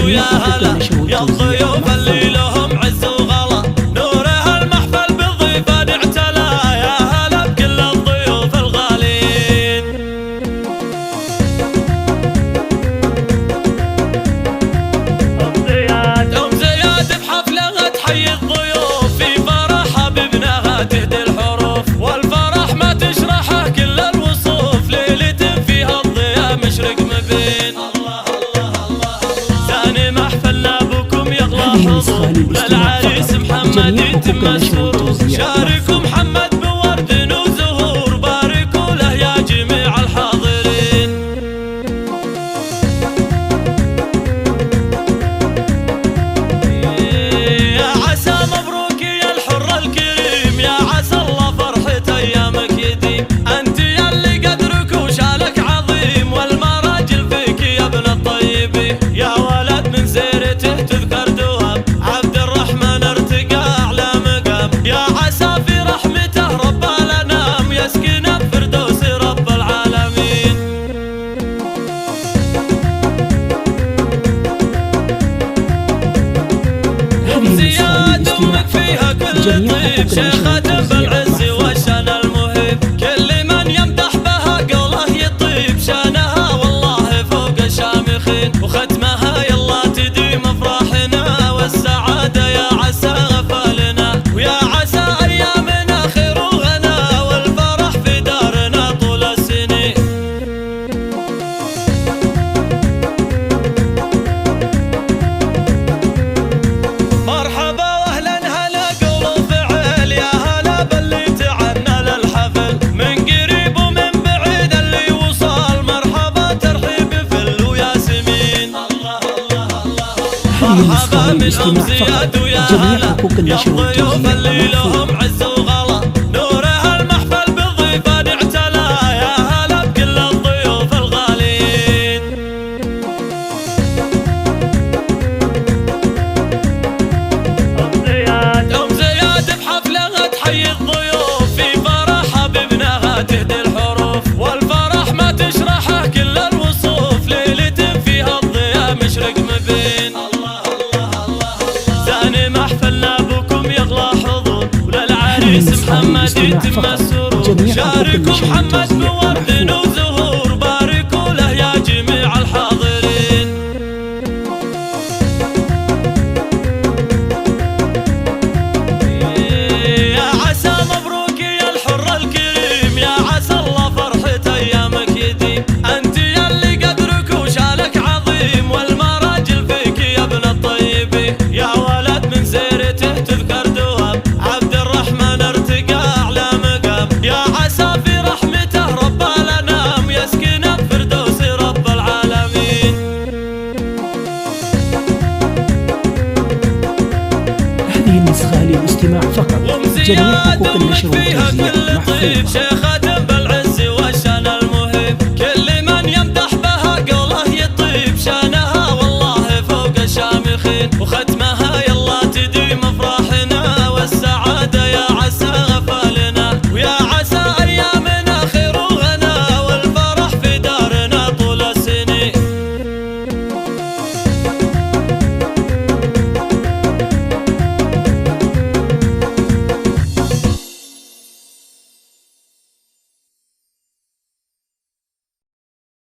ويا هلا يا الضيوف اللي لهم عز وغلا، نوره المحفل بالضيفان اعتلى، يا هلا بكل الضيوف الغالين. أم زياد بحفلها تحيي الضيوف، في فرح حبيبنا تهدي الحروف، والفرح ما تشرحه كل الوصوف، ليلة فيها الضياء مشرق مبين. ثاني محفلنا بكم يغلى حضور، للعريس محمد يتم السرور، شاركوا محمد بورد وزهور، باركوا له يا جميع الحاضرين. يا عسى مبروك يا الحر الكريم، يا عسى الله فرحة ايامك يديم، انت يلي قدرك وشالك عظيم، والمراجل فيك يا ابن الطيبين، يا ولد من سيرته تذكر دوام، عبد الرحمن ارتقى اعلى مقام، يا عسى في رحمته رب الانام، يسكن بفردوس رب العالمين. ام زياد امك فيها كل طيب، شيخة بالعز والشان المهيب، كل من يمدح بها قوله يطيب، شانها والله فوق الشامخين، وختمها يلا تديم افراحنا والسعادة، يا عسى غفالنا، ويا عسى ايامنا خير وغنى، والفرح في دارنا طول السنين. مرحبا واهلا هلا قول وفعل، يا هلا باللي تعنى للحفل، من قريب ومن بعيد اللي وصل، مرحبا ترحيب فل وياسمين. مرحبا من ام زياد ويا هلا يا الضيوف اللي لهم عز وغلا، نوره المحفل بالضيفان اعتلى، يا هلا بكل الضيوف الغالين. ام زياد بحفلها تحيي الضيوف، في فرح حبيبنا تهدي الحروف، والفرح ما تشرحه كل الوصوف، ليلة فيها الضياء مشرق مبين. ثاني محفلنا بكم يغلى حضور، وللعريس محمد يتم السرور، شاركوا محمد بورد وزهور، باركوا له يا جميع الحاضرين. يا عسى مبروك يا الحر الكريم، يا عسى الله فرحة ايامك يديم، انت يلي قدرك وشالك عظيم، والمراجل فيك يا ابن الطيبين، يا ولد من سيرته تذكر دوام، عبد الرحمن ارتقى اعلى مقام، يا عسى في رحمته رب الانام، يسكن بفردوس رب العالمين. هذه النسخة للاستماع فقط. ام زياد امك فيها كل طيب، شيخة